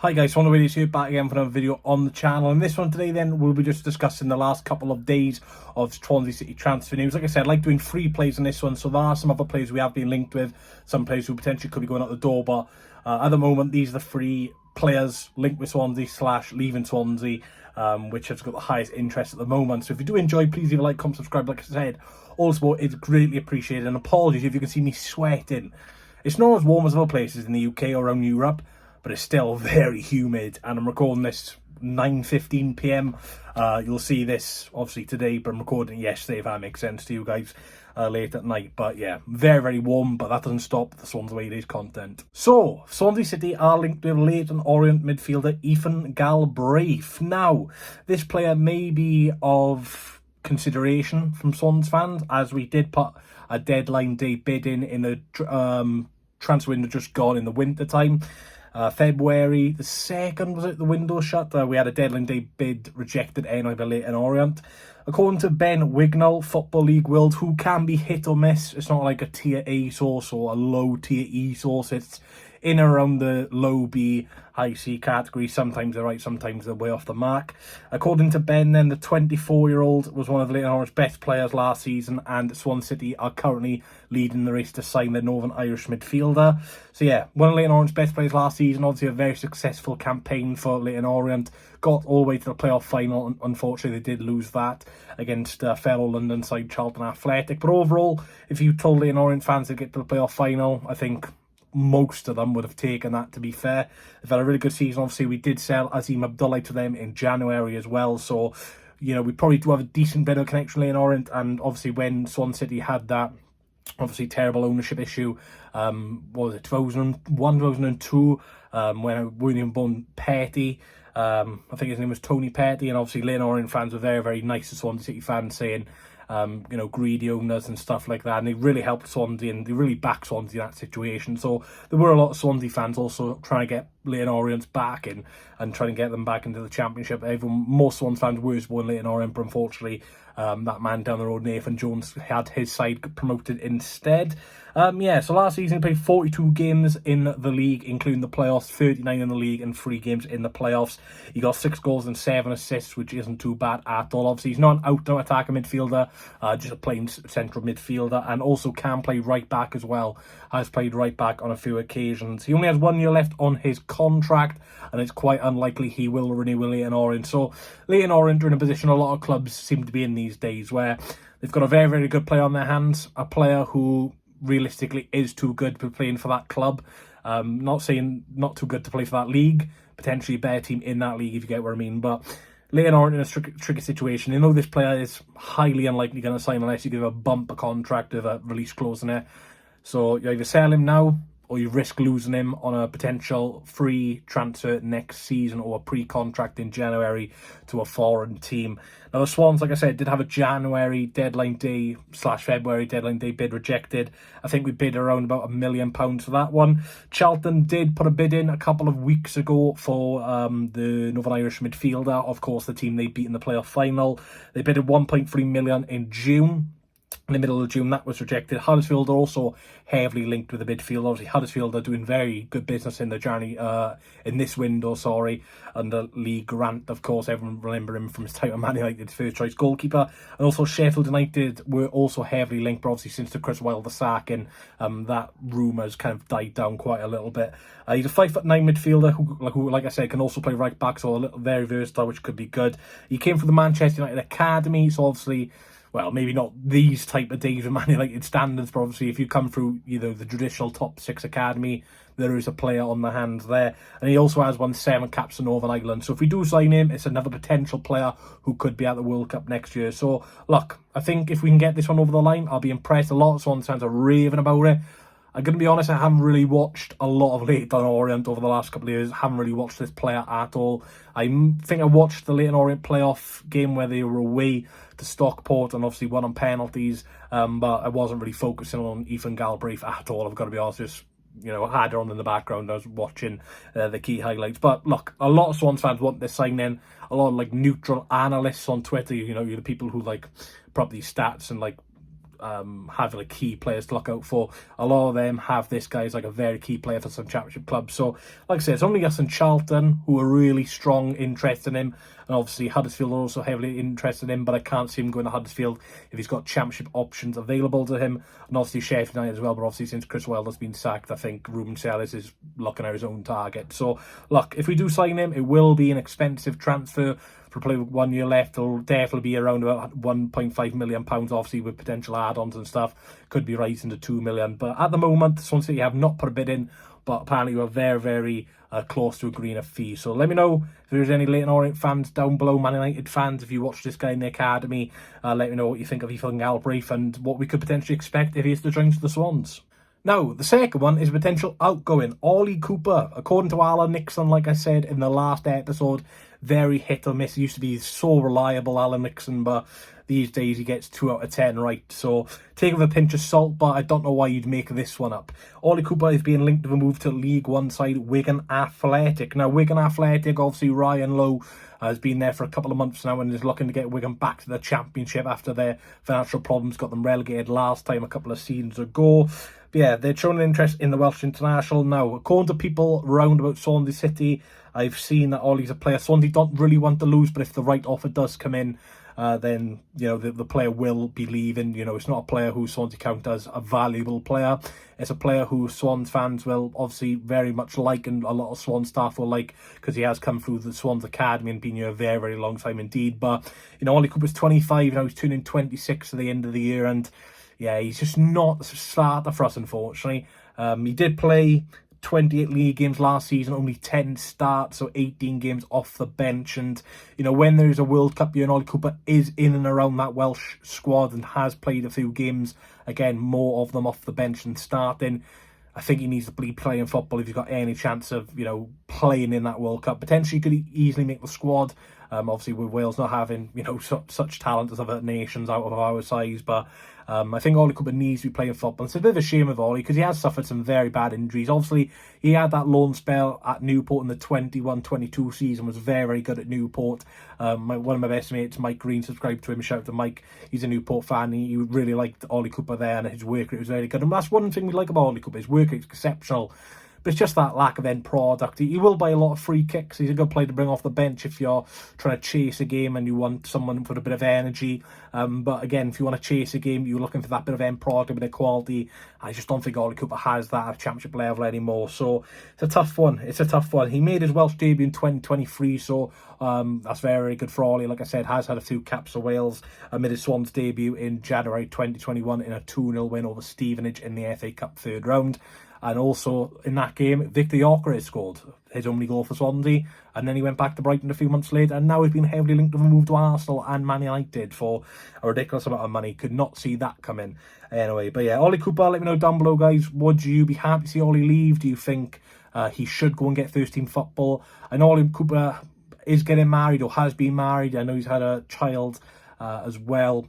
Hi guys, Swansea Videos here, back again for another video on the channel. And this one today then, we'll be just discussing the last couple of days of Swansea City transfer news. Like I said, I like doing free plays on this one, so there are some other players we have been linked with, some players who potentially could be going out the door, but at the moment, these are the three players linked with Swansea / leaving Swansea, which has got the highest interest at the moment. So if you do enjoy, please leave a like, comment, subscribe, like I said. All support is greatly appreciated, and apologies if you can see me sweating. It's not as warm as other places in the UK or around Europe, but it's still very humid, and I'm recording this 9:15 p.m. You'll see this obviously today, but I'm recording it yesterday, if that makes sense to you guys, late at night. But yeah, very, very warm, but that doesn't stop the Swansea Videos content. So, Swansea City are linked with Leyton Orient midfielder Ethan Galbraith. Now, this player may be of consideration from Swans fans, as we did put a deadline day bid in the transfer window just gone in the winter time. February the 2nd, was it, the window shut? We had a deadline day bid rejected anyway by Leyton Orient. According to Ben Wignall, Football League World, who can be hit or miss, it's not like a tier A source or a low tier E source, it's in and around the low B, high C category. Sometimes they're right, sometimes they're way off the mark. According to Ben, then, the 24-year-old was one of Leyton Orient's best players last season, and Swansea City are currently leading the race to sign their Northern Irish midfielder. So yeah, one of Leyton Orient's best players last season, obviously a very successful campaign for Leyton Orient. Got all the way to the playoff final, and unfortunately they did lose that against fellow London side Charlton Athletic. But overall, if you told Leyton Orient fans to get to the playoff final, I think most of them would have taken that, to be fair. They've had a really good season. Obviously, we did sell Azim Abdullah to them in January as well. So, you know, we probably do have a decent bit of connection with Leyton Orient. And obviously, when Swansea City had that, obviously, terrible ownership issue, what was it, 2001, 2002, when William Bone Petty, I think his name was Tony Petty, and obviously Leyton Orient fans were very, very nice to Swansea City fans, saying, you know, greedy owners and stuff like that, and they really helped Swansea, and they really backed Swansea in that situation. So there were a lot of Swansea fans also trying to get Leyton Orient back and trying to get them back into the Championship. Most Swans fans were supporting Leyton Orient, but unfortunately that man down the road, Nathan Jones, had his side promoted instead. Yeah, so last season he played 42 games in the league, including the playoffs, 39 in the league and 3 games in the playoffs. He got 6 goals and 7 assists, which isn't too bad at all. Obviously, he's not an out-and-out attacker midfielder, just a plain central midfielder, and also can play right back as well. Has played right back on a few occasions. He only has 1 year left on his contract, and it's quite unlikely he will renew with Leyton Orient. So Leyton Orient are in a position a lot of clubs seem to be in these days, where they've got a very, very good player on their hands, a player who realistically is too good to be playing for that club. Not saying not too good to play for that league, potentially a better team in that league, if you get what I mean. But Leyton Orient in a tricky situation. You know this player is highly unlikely going to sign unless you give a bumper contract with a release clause in it. So you either sell him now, or you risk losing him on a potential free transfer next season or a pre-contract in January to a foreign team. Now, the Swans, like I said, did have a January deadline day / February deadline day bid rejected. I think we bid around about £1 million for that one. Charlton did put a bid in a couple of weeks ago for the Northern Irish midfielder. Of course, the team they beat in the playoff final. They bid at £1.3 million in June. In the middle of June, that was rejected. Huddersfield are also heavily linked with the midfield. Obviously, Huddersfield are doing very good business in the journey, in this window, under Lee Grant, of course. Everyone remember him from his time at Man United's first choice goalkeeper. And also Sheffield United were also heavily linked, but obviously since the Chris Wilder sack, and that rumour has kind of died down quite a little bit. He's a 5'9" midfielder who, like I said, can also play right back, so a little very versatile, which could be good. He came from the Manchester United Academy, so obviously, well, maybe not these type of days with Man United standards, but obviously if you come through, you know, the traditional top 6 academy, there is a player on the hands there. And he also has won 7 caps for Northern Ireland. So if we do sign him, it's another potential player who could be at the World Cup next year. So, look, I think if we can get this one over the line, I'll be impressed. A lot of Swans fans are raving about it. I'm going to be honest, I haven't really watched a lot of Leyton Orient over the last couple of years. I haven't really watched this player at all. I think I watched the Leyton Orient playoff game where they were away to Stockport and obviously won on penalties. But I wasn't really focusing on Ethan Galbraith at all. I've got to be honest, just, you know, I had her on in the background. I was watching the key highlights. But look, a lot of Swans fans want this signing. A lot of like neutral analysts on Twitter, you know, the people who like prop these stats and like have like key players to look out for. A lot of them have this guy as like a very key player for some championship clubs. So like I said, it's only us and Charlton who are really strong interest in him, and obviously Huddersfield are also heavily interested in him, but I can't see him going to Huddersfield if he's got championship options available to him. And obviously Sheffield United as well, but obviously since Chris Wilder's been sacked, I think Ruben Sellers is looking at his own target. So look, if we do sign him, it will be an expensive transfer. For a player with 1 year left, it'll definitely be around about £1.5 million, obviously with potential add-ons and stuff. Could be rising to 2 million, but at the moment Swansea City have not put a bid in, but apparently we're very, very close to agreeing a fee. So let me know if there's any Leyton Orient fans down below, Man United fans, if you watch this guy in the academy. Let me know what you think of Ethan Galbraith and what we could potentially expect if he is to join the Swans. Now, the second one is potential outgoing. Ollie Cooper, according to Alan Nixon, like I said in the last episode, very hit or miss. He used to be so reliable, Alan Nixon, but these days he gets 2 out of 10 right. So take it with a pinch of salt, but I don't know why you'd make this one up. Ollie Cooper is being linked to a move to League One side Wigan Athletic. Now, Wigan Athletic, obviously Ryan Lowe has been there for a couple of months now and is looking to get Wigan back to the Championship after their financial problems got them relegated last time a couple of seasons ago. But yeah, they're showing an interest in the Welsh international. Now, according to people round about Swansea City, I've seen that Ollie's a player Swansea don't really want to lose, but if the right offer does come in, then, you know, the player will be leaving. You know, it's not a player who Swansea count as a valuable player. It's a player who Swans fans will obviously very much like, and a lot of Swans staff will like, because he has come through the Swans Academy and been here a very, very long time indeed. But, you know, Ollie Cooper's 25, now he's turning 26 at the end of the year, and yeah, he's just not a starter for us, unfortunately. He did play 28 league games last season, only 10 starts, so 18 games off the bench. And, you know, when there's a World Cup year and Ollie Cooper is in and around that Welsh squad and has played a few games, again, more of them off the bench than starting, I think he needs to be playing football if he's got any chance of, you know, playing in that World Cup. Potentially could easily make the squad, obviously with Wales not having, you know, such talent as other nations out of our size, but I think Ollie Cooper needs to be playing football. It's a bit of a shame of Ollie because he has suffered some very bad injuries. Obviously, he had that loan spell at Newport in the 21-22 season, was very, very good at Newport. One of my best mates, Mike Green, subscribed to him. Shout out to Mike. He's a Newport fan. He really liked Ollie Cooper there, and his work rate was very good. And that's one thing we like about Ollie Cooper. His work rate is exceptional. But it's just that lack of end product. He will buy a lot of free kicks. He's a good player to bring off the bench if you're trying to chase a game and you want someone for a bit of energy. But again, if you want to chase a game, you're looking for that bit of end product, a bit of quality. I just don't think Ollie Cooper has that at championship level anymore. So it's a tough one. It's a tough one. He made his Welsh debut in 2023, so that's very, very good for Ollie. Like I said, has had a few caps for Wales. Made his Swans debut in January 2021 in a 2-0 win over Stevenage in the FA Cup third round. And also in that game, Victor Gyökeres scored his only goal for Swansea, and then he went back to Brighton a few months later, and now he's been heavily linked with a move to Arsenal and Man United for a ridiculous amount of money. Could not see that coming anyway. But yeah, Ollie Cooper, let me know down below, guys. Would you be happy to see Ollie leave? Do you think he should go and get first team football? I know Ollie Cooper is getting married or has been married. I know he's had a child as well.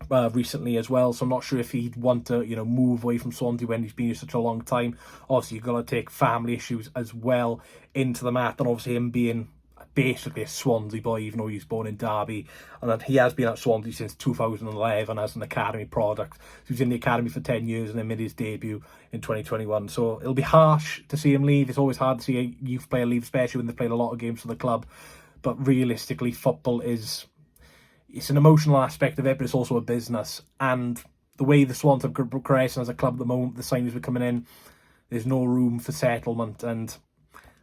Recently as well, so I'm not sure if he'd want to, you know, move away from Swansea when he's been here such a long time. Obviously, you've got to take family issues as well into the mat, and obviously him being basically a Swansea boy, even though he was born in Derby, and that he has been at Swansea since 2011 as an academy product. So he was in the academy for 10 years and then made his debut in 2021. So it'll be harsh to see him leave. It's always hard to see a youth player leave, especially when they've played a lot of games for the club. But realistically, football is... it's an emotional aspect of it, but it's also a business. And the way the Swans have progressed as a club at the moment, the signings are coming in, there's no room for settlement. And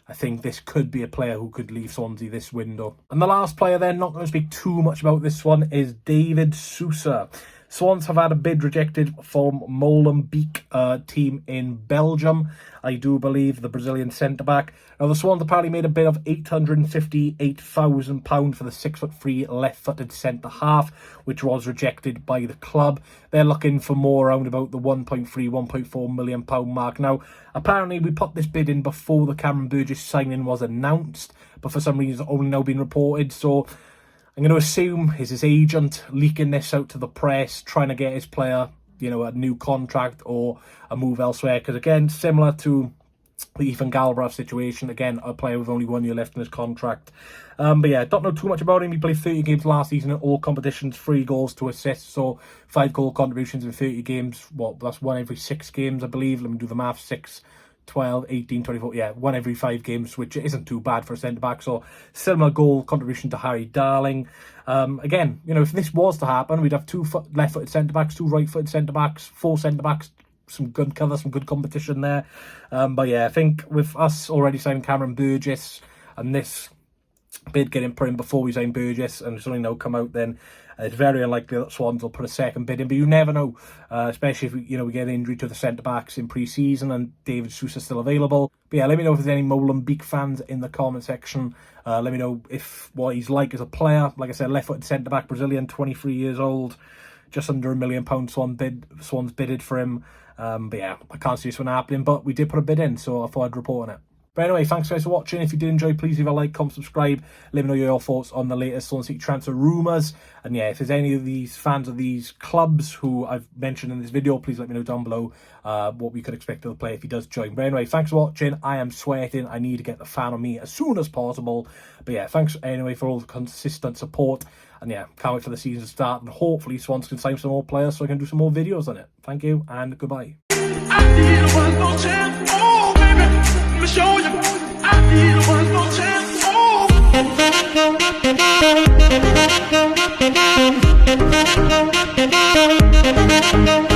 I think this could be a player who could leave Swansea this window. And the last player then, not going to speak too much about this one, is David Sousa. Swans have had a bid rejected from Molenbeek team in Belgium. I do believe the Brazilian centre-back. Now, the Swans apparently made a bid of £858,000 for the 6'3" left-footed centre-half, which was rejected by the club. They're looking for more around about the £1.3–1.4 million mark. Now, apparently we put this bid in before the Cameron Burgess signing was announced, but for some reason it's only now been reported, so I'm going to assume is his agent leaking this out to the press, trying to get his player, you know, a new contract or a move elsewhere. Because again, similar to the Ethan Galbraith situation, again, a player with only 1 year left in his contract. But yeah, don't know too much about him. He played 30 games last season in all competitions, 3 goals, 2 assists, so 5 goal contributions in 30 games. Well, that's 1 every 6 games, I believe. Let me do the math. 6, 12, 18, 24, yeah, 1 every 5 games, which isn't too bad for a centre-back. So similar goal contribution to Harry Darling. Again, you know, if this was to happen, we'd have 2 left-footed centre-backs, 2 right-footed centre-backs, 4 centre-backs, some good cover, some good competition there. But yeah, I think with us already signing Cameron Burgess and this bid getting put in before we sign Burgess and something now come out, then it's very unlikely that Swans will put a second bid in. But you never know, especially if we get an injury to the centre backs in pre-season and David Sousa is still available. But yeah, let me know if there's any Molenbeek fans in the comment section. Let me know what he's like as a player. Like I said, left-footed centre back, Brazilian, 23 years old, just under £1 million Swans bidded for him. But yeah, I can't see this one happening, but we did put a bid in, so I thought I'd report on it. But anyway, thanks guys for watching. If you did enjoy, please leave a like, comment, subscribe. Let me know your thoughts on the latest Swansea City transfer rumours. And yeah, if there's any of these fans of these clubs who I've mentioned in this video, please let me know down below what we could expect of the player if he does join. But anyway, thanks for watching. I am sweating. I need to get the fan on me as soon as possible. But yeah, thanks anyway for all the consistent support. And yeah, can't wait for the season to start. And hopefully Swans can sign some more players so I can do some more videos on it. Thank you and goodbye. Show you, I need one more chance. Oh.